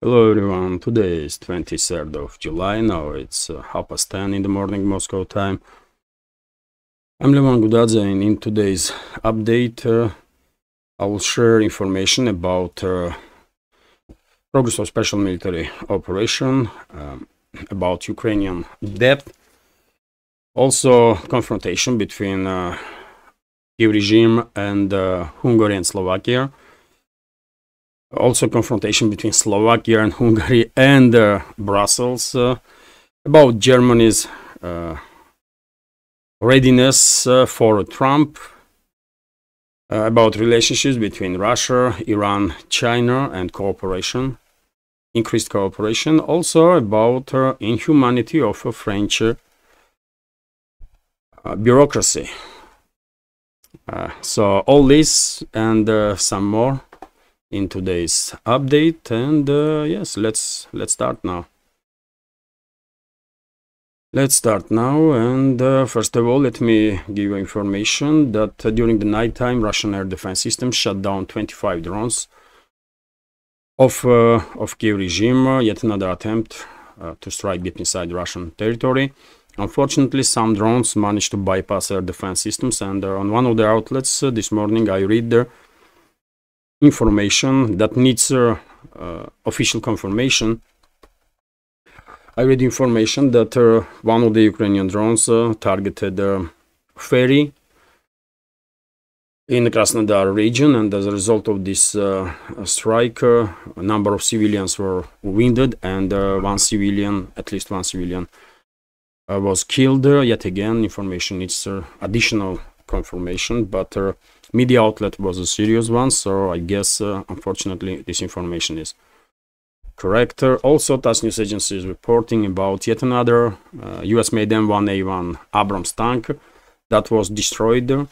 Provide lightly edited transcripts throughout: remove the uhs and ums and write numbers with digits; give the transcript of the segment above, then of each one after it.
Hello everyone, today is 23rd of July, now it's 10:30 in the morning Moscow time. I'm Levan Gudadze, and in today's update I will share information about progress of special military operation, about Ukrainian debt, also confrontation between Kyiv regime and Hungary and Slovakia. Also confrontation between Slovakia and Hungary and Brussels, about Germany's readiness for Trump, about relationships between Russia, Iran, China, and cooperation, increased cooperation, also about inhumanity of a French bureaucracy. So all this and some more in today's update, and yes, let's start now. And first of all, let me give you information that during the nighttime Russian air defense systems shut down 25 drones of Kyiv regime, yet another attempt to strike deep inside Russian territory. Unfortunately, some drones managed to bypass air defense systems, and on one of the outlets this morning I read information that needs official confirmation. I read information that one of the Ukrainian drones targeted a ferry in the Krasnodar region, and as a result of this strike, a number of civilians were wounded, and at least one civilian was killed. Yet again, information needs additional confirmation, but media outlet was a serious one, so I guess unfortunately this information is correct. Also, TASS news agency is reporting about yet another US-made M1A1 Abrams tank that was destroyed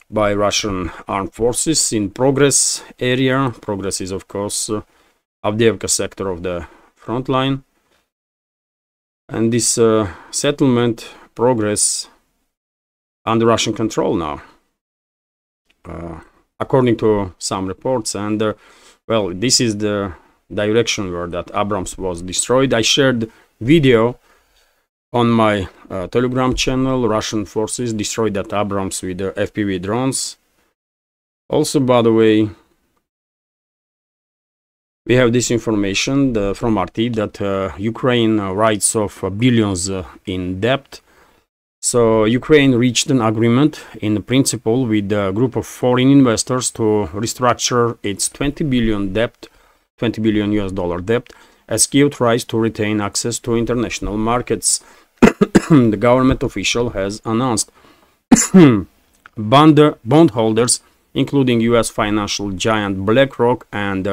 by Russian armed forces in Progress area. Progress is, of course, Avdiivka sector of the front line, and this settlement Progress under Russian control now, according to some reports, and well, this is the direction where that Abrams was destroyed. I shared video on my Telegram channel. Russian forces destroyed that Abrams with FPV drones. Also, by the way, we have this information from RT that Ukraine writes off billions in debt. So Ukraine reached an agreement in principle with a group of foreign investors to restructure its 20 billion US dollar debt, as Kyiv tries to retain access to international markets. The government official has announced bondholders, including US financial giant BlackRock and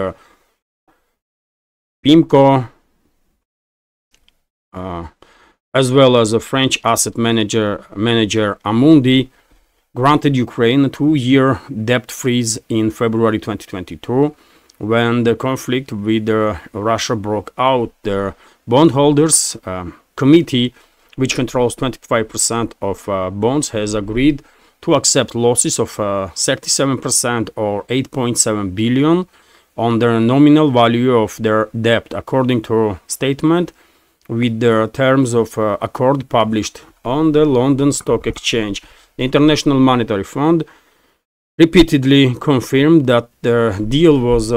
PIMCO, as well as a French asset manager Amundi, granted Ukraine a 2-year debt freeze in February 2022, when the conflict with Russia broke out. The bondholders committee, which controls 25% of bonds, has agreed to accept losses of 37% or 8.7 billion on the nominal value of their debt, according to statement with the terms of accord published on the London Stock Exchange. The International Monetary Fund repeatedly confirmed that the deal was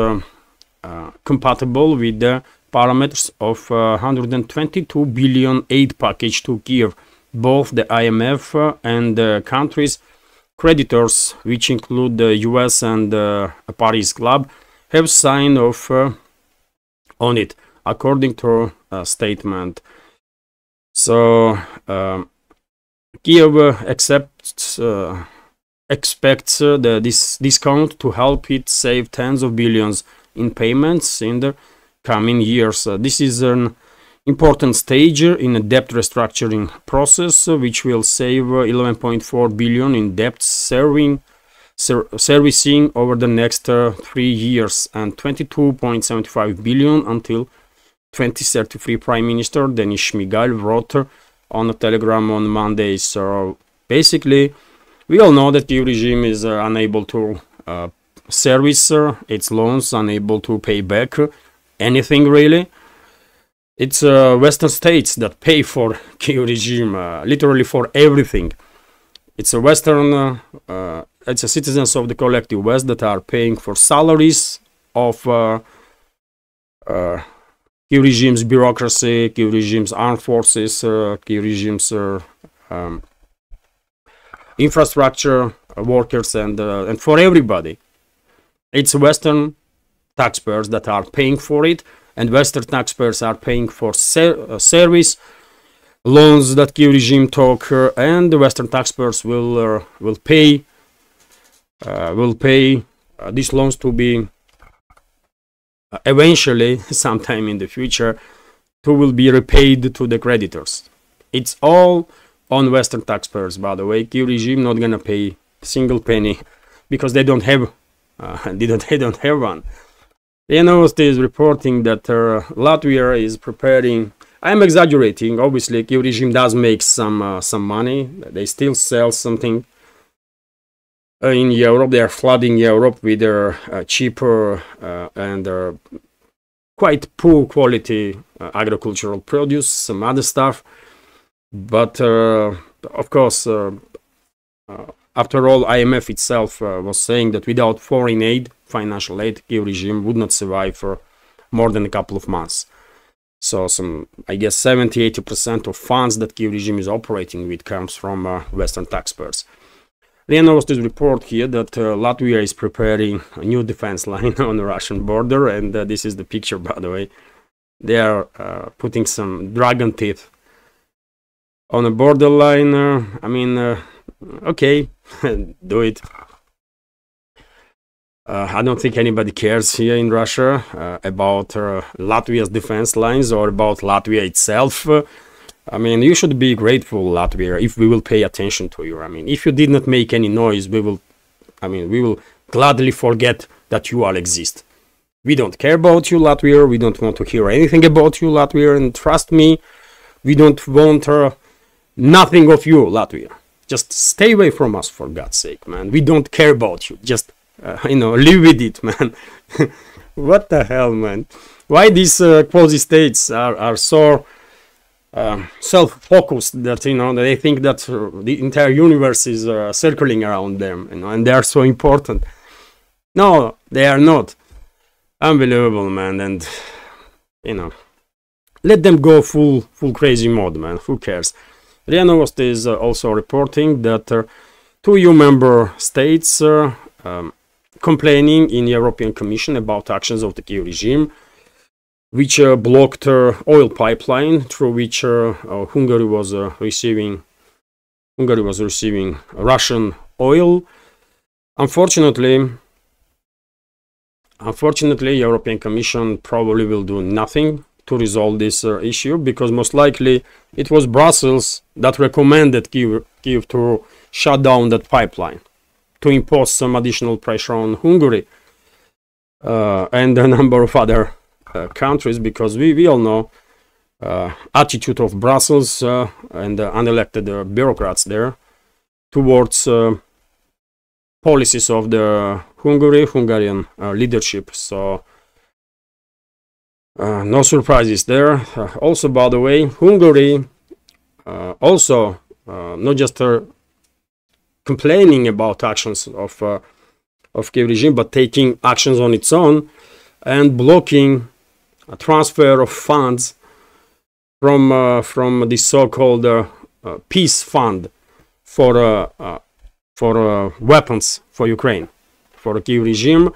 compatible with the parameters of 122 billion aid package to Kyiv. Both the IMF and the country's creditors, which include the US and the Paris Club, have signed off on it, according to a statement. So Kyiv expects this discount to help it save tens of billions in payments in the coming years. This is an important stage in a debt restructuring process, which will save 11.4 billion in debt servicing over the next 3 years, and 22.75 billion until 2033, Prime Minister Denis Shmyhal wrote on a telegram on Monday. So basically, we all know that the regime is unable to service its loans, unable to pay back anything really. It's Western states that pay for Kyiv regime, literally for everything. It's a Western, it's a citizens of the collective West that are paying for salaries of Kyiv regime's bureaucracy, Kyiv regime's armed forces, Kyiv regime's infrastructure workers, and for everybody. It's Western taxpayers that are paying for it, and Western taxpayers are paying for service loans that Kyiv regime took, and the Western taxpayers will pay these loans to be eventually, sometime in the future, will be repaid to the creditors. It's all on Western taxpayers, by the way. Kyiv regime not gonna pay a single penny because they don't have they don't have one. The NOST is reporting that Latvia is preparing. I'm exaggerating. Obviously, Kyiv regime does make some money. They still sell something in Europe. They are flooding Europe with their cheaper and quite poor quality agricultural produce, some other stuff. But of course, after all, IMF itself was saying that without foreign aid, financial aid, Kyiv regime would not survive for more than a couple of months. So I guess 70–80% of funds that Kyiv regime is operating with comes from Western taxpayers. The NOST report here that Latvia is preparing a new defense line on the Russian border, and this is the picture, by the way. They are putting some dragon teeth on a borderline. I mean, okay, do it. I don't think anybody cares here in Russia about Latvia's defense lines or about Latvia itself. I mean, you should be grateful, Latvia, if we will pay attention to you. I mean, if you did not make any noise, we will gladly forget that you all exist. We don't care about you, Latvia. We don't want to hear anything about you, Latvia. And trust me, we don't want nothing of you, Latvia. Just stay away from us, for God's sake, man. We don't care about you. Just, live with it, man. What the hell, man? Why these quasi-states are so self-focused that, that they think that the entire universe is circling around them, and they are so important? No, they are not. Unbelievable, man. And, let them go full crazy mode, man. Who cares? RIA Novosti is also reporting that 2 EU member states complaining in the European Commission about actions of the Kyiv regime, which blocked oil pipeline through which Hungary was receiving Russian oil. Unfortunately, European Commission probably will do nothing to resolve this issue, because most likely it was Brussels that recommended Kyiv to shut down that pipeline, to impose some additional pressure on Hungary and a number of other countries, because we all know attitude of Brussels and unelected bureaucrats there towards policies of the Hungarian leadership. So no surprises there. Also, by the way, Hungary also not just complaining about actions of Kyiv regime, but taking actions on its own and blocking a transfer of funds from the so-called peace fund for weapons for Ukraine, for the Kyiv regime.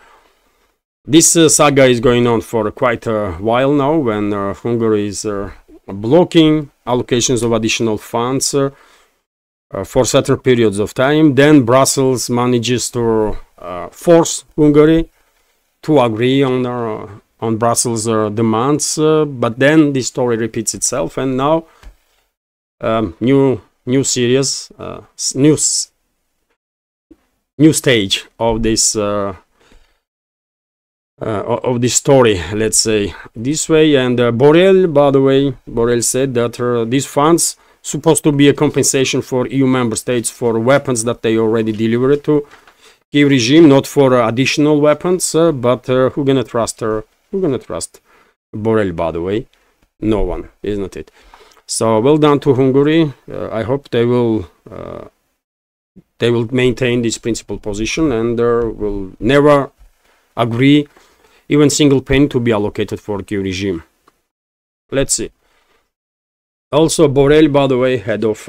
This saga is going on for quite a while now, when Hungary is blocking allocations of additional funds for certain periods of time. Then Brussels manages to force Hungary to agree on Brussels' demands, but then the story repeats itself, and now new stage of this story, let's say this way. And Borrell, by the way, said that these funds supposed to be a compensation for EU member states for weapons that they already delivered to Kyiv regime, not for additional weapons. But who gonna trust Borrell, by the way. No one, isn't it? So well done to Hungary. I hope they will maintain this principal position and will never agree even single penny to be allocated for Kyiv regime. Let's see. Also, Borrell, by the way, head of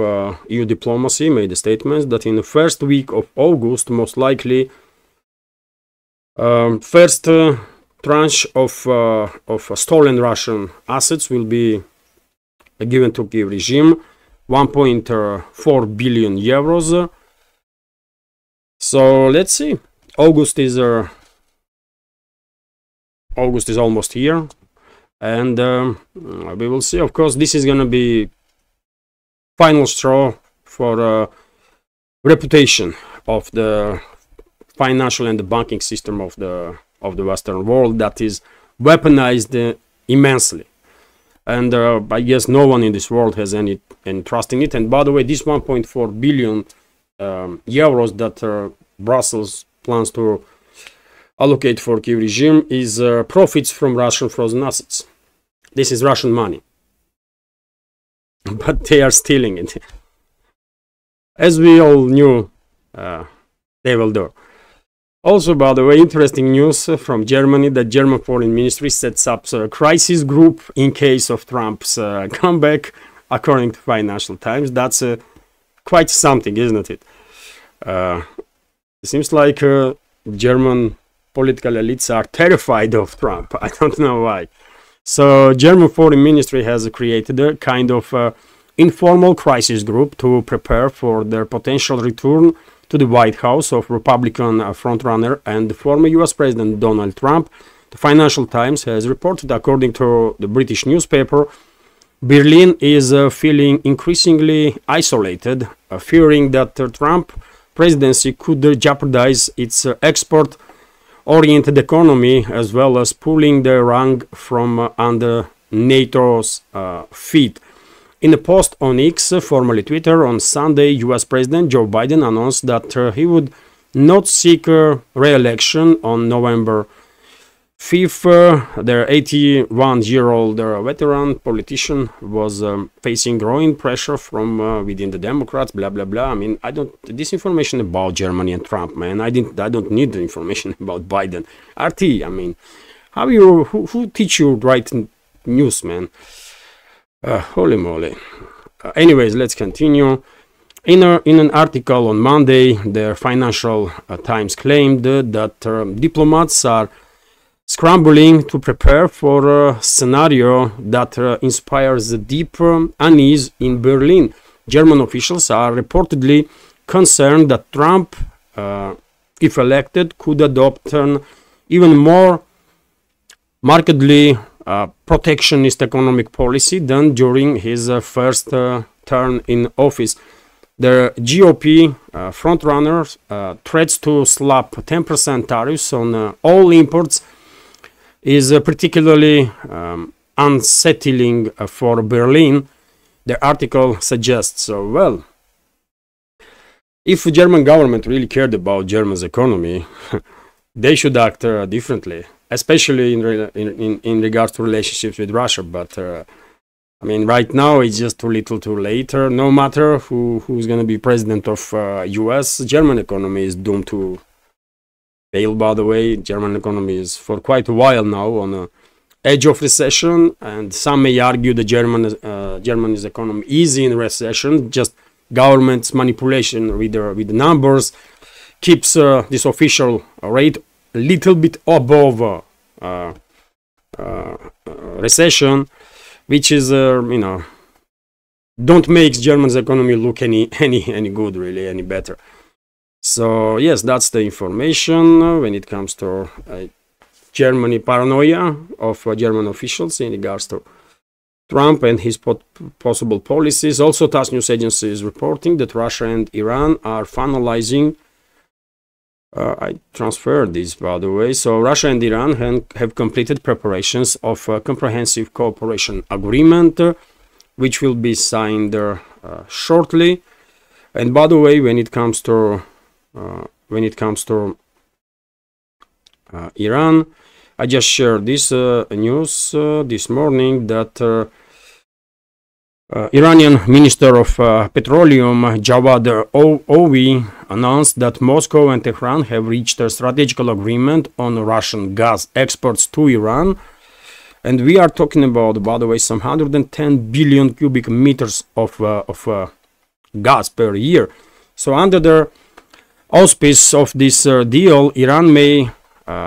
EU diplomacy, made a statement that in the first week of August, most likely, first tranche of stolen Russian assets will be given to Kyiv regime, 1.4 billion euros. So let's see. August is almost here, and we will see. Of course, this is gonna be final straw for reputation of the financial and the banking system of the Western world that is weaponized immensely, and I guess no one in this world has any trust in it. And by the way, this 1.4 billion euros that Brussels plans to allocate for Kyiv regime is profits from Russian frozen assets. This is Russian money, but they are stealing it, as we all knew they will do. Also, by the way, interesting news from Germany that German Foreign Ministry sets up a crisis group in case of Trump's comeback, according to Financial Times. That's quite something, isn't it? It seems like German political elites are terrified of Trump. I don't know why. So, German Foreign Ministry has created a kind of informal crisis group to prepare for their potential return to the White House of Republican frontrunner and former US President Donald Trump. The Financial Times has reported, according to the British newspaper, Berlin is feeling increasingly isolated, fearing that the Trump presidency could jeopardize its export-oriented economy, as well as pulling the rug from under NATO's feet. In a post on X, formerly Twitter, on Sunday, US President Joe Biden announced that he would not seek re-election on November 5th. Their 81-year-old veteran politician was facing growing pressure from within the Democrats, blah, blah, blah. I mean, this information about Germany and Trump, man, I don't need the information about Biden. RT, I mean, who teach you right news, man? Holy moly. Anyways, let's continue. In an article on Monday, the Financial Times claimed that diplomats are scrambling to prepare for a scenario that inspires deep unease in Berlin. German officials are reportedly concerned that Trump, if elected, could adopt an even more markedly protectionist economic policy than during his first term in office. The GOP frontrunners threats to slap 10% tariffs on all imports is particularly unsettling for Berlin, the article suggests. So, well, if the German government really cared about Germany's economy, they should act differently, especially in regards to relationships with Russia. But I mean, right now it's just too little, too late. No matter who's going to be president of US, German economy is doomed to fail. By the way, German economy is for quite a while now on the edge of recession, and some may argue that Germany's economy is in recession. Just government's manipulation with the numbers keeps this official rate a little bit above recession, which is don't make Germany's economy look any good, really, any better. So yes, that's the information when it comes to Germany paranoia of German officials in regards to Trump and his possible policies. Also, TASS news agency is reporting that Russia and Iran are finalizing. I transferred this, by the way. So Russia and Iran have completed preparations of a comprehensive cooperation agreement, which will be signed shortly. And by the way, when it comes to Iran, I just shared this news this morning that Iranian Minister of Petroleum Javad Ovi announced that Moscow and Tehran have reached a strategic agreement on Russian gas exports to Iran. And we are talking about, by the way, some 110 billion cubic meters of gas per year. So under the auspice of this deal, Iran may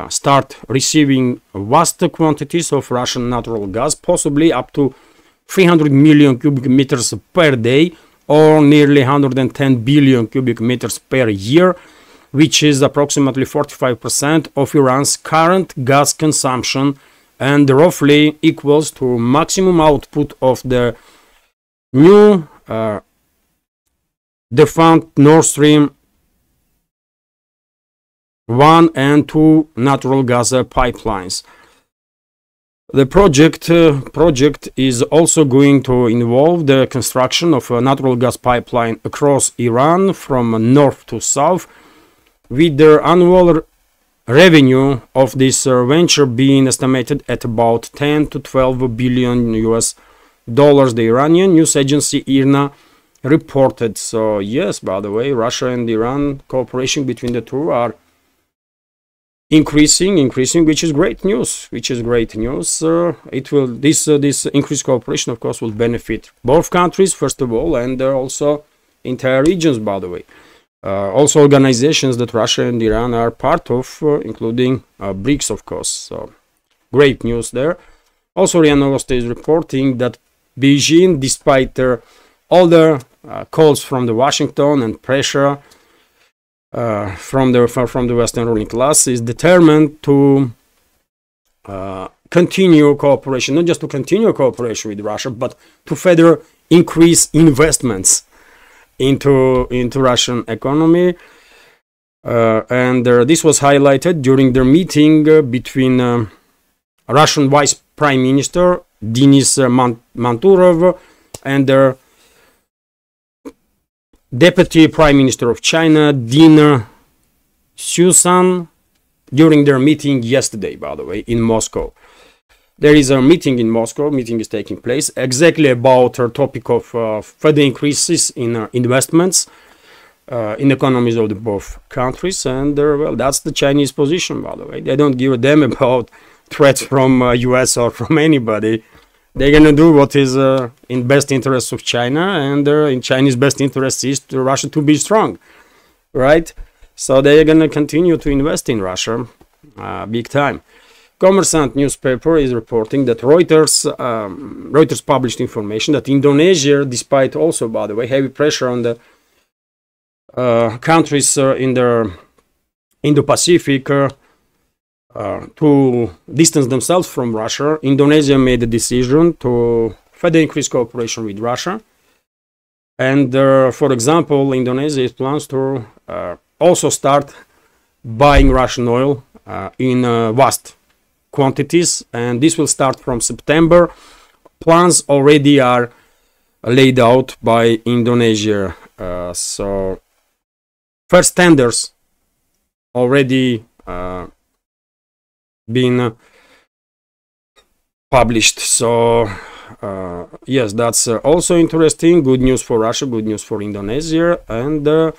start receiving vast quantities of Russian natural gas, possibly up to 300 million cubic meters per day, or nearly 110 billion cubic meters per year, which is approximately 45% of Iran's current gas consumption and roughly equals to maximum output of the new defunct Nord Stream 1 and 2 natural gas pipelines. The project is also going to involve the construction of a natural gas pipeline across Iran from north to south, with the annual revenue of this venture being estimated at about 10 to 12 billion US dollars, the Iranian news agency IRNA reported. So yes, by the way, Russia and Iran cooperation between the two are increasing, which is great news. This increased cooperation, of course, will benefit both countries first of all, and also entire regions, by the way. Also organizations that Russia and Iran are part of, including BRICS, of course. So great news there. Also, RIA Novosti is reporting that Beijing, despite all the calls from the Washington and pressure from the Western ruling class, is determined to continue cooperation, not just to continue cooperation with Russia, but to further increase investments into Russian economy. And this was highlighted during their meeting between Russian Vice Prime Minister Denis Manturov and their Deputy Prime Minister of China, Ding Xusan, during their meeting yesterday, by the way, in Moscow. There is a meeting in Moscow, meeting is taking place, exactly about a topic of further increases in investments in economies of the both countries. And well, that's the Chinese position, by the way. They don't give a damn about threats from US or from anybody. They're going to do what is in best interest of China, and in Chinese best interest is to Russia to be strong, right? So they're going to continue to invest in Russia big time. Kommersant newspaper is reporting that Reuters published information that Indonesia, despite also, by the way, heavy pressure on the countries in the Indo-Pacific to distance themselves from Russia, Indonesia made the decision to further increase cooperation with Russia. And for example, Indonesia plans to also start buying Russian oil in vast quantities, and this will start from September. Plans already are laid out by Indonesia. So first tenders already been published. So yes, that's also interesting. Good news for Russia, good news for Indonesia. And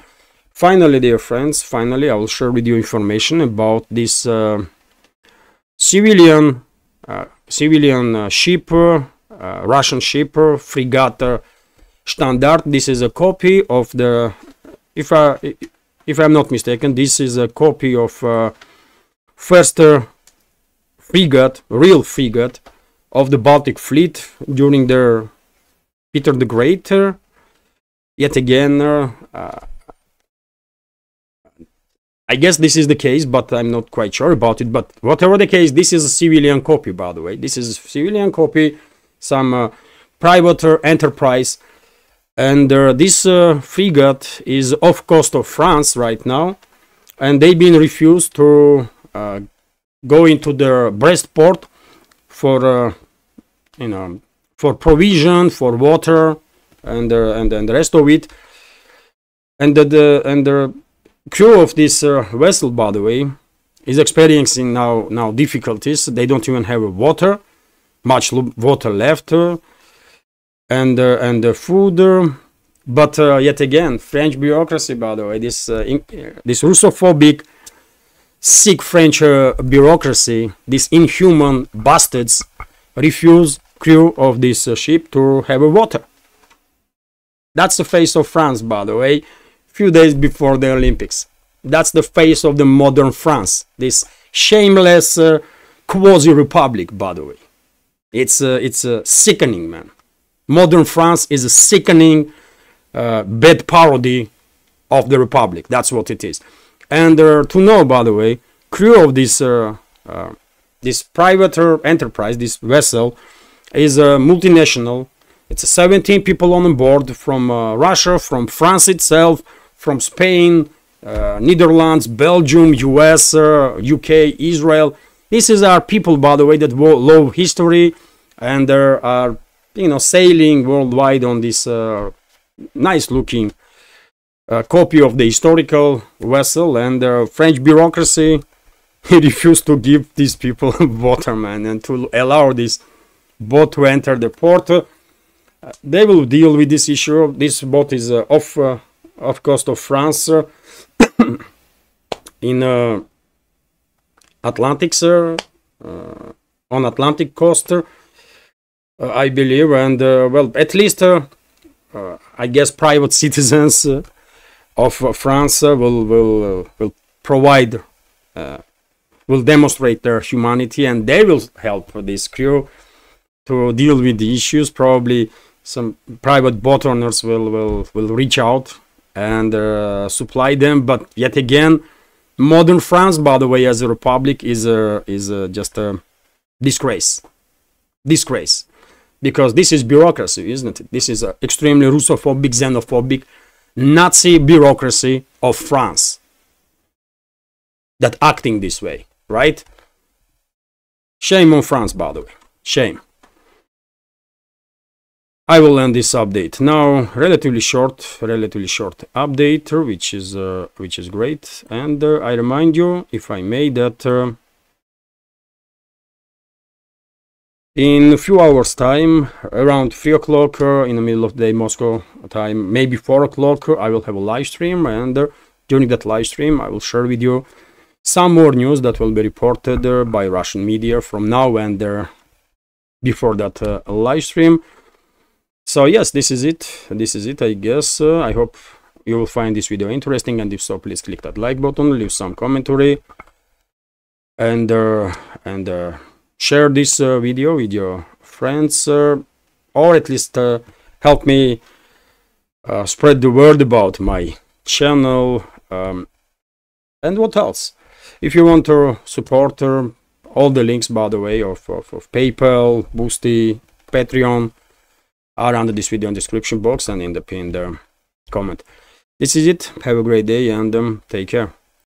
finally, dear friends, I will share with you information about this civilian ship, Russian ship, frigate Standard. This is a copy of the, if I'm not mistaken, this is a copy of first frigate, real frigate of the Baltic Fleet during the Peter the Great. Yet again, I guess this is the case, but I'm not quite sure about it. But whatever the case, this is a civilian copy, by the way. This is a civilian copy, some private enterprise. And this frigate is off coast of France right now. And they've been refused to go into the Brest port for, for provision, for water, and the rest of it. And the crew of this vessel, by the way, is experiencing now difficulties. They don't even have water, much water left, and food. But yet again, French bureaucracy, by the way, this Russophobic, sick French bureaucracy, these inhuman bastards, refuse crew of this ship to have water. That's the face of France, by the way, few days before the Olympics. That's the face of the modern France, this shameless quasi-republic, by the way. It's sickening, man. Modern France is a sickening bad parody of the republic. That's what it is. And to know, by the way, crew of this this private enterprise, this vessel, is a multinational. It's 17 people on board from Russia, from France itself, from Spain, Netherlands, Belgium, US, UK, Israel. These are people, by the way, that love history, and there are, you know, sailing worldwide on this nice-looking copy of the historical vessel. And the French bureaucracy refused to give these people water, man, and to allow this boat to enter the port. They will deal with this issue. This boat is off coast of France, in Atlantic, on Atlantic coast, I believe. And well, at least I guess private citizens of France will provide, will demonstrate their humanity, and they will help this crew to deal with the issues. Probably some private boat owners will reach out and supply them. But yet again, modern France, by the way, as a republic, is just a disgrace. Disgrace. Because this is bureaucracy, isn't it? This is extremely Russophobic, xenophobic, Nazi bureaucracy of France that acting this way, right? Shame on France, by the way. Shame. I will end this update now. Relatively short update, which is great. And I remind you, if I may, that in a few hours time, around 3 o'clock in the middle of the day Moscow time, maybe 4 o'clock, I will have a live stream, and during that live stream I will share with you some more news that will be reported by Russian media from now and before that live stream. So yes, this is it, I guess. I hope you will find this video interesting, and if so, please click that like button, leave some commentary, and share this video with your friends, or at least help me spread the word about my channel. And what else? If you want to support, all the links, by the way, of PayPal, Boosty, Patreon are under this video in the description box and in the pinned comment. This is it. Have a great day, and take care.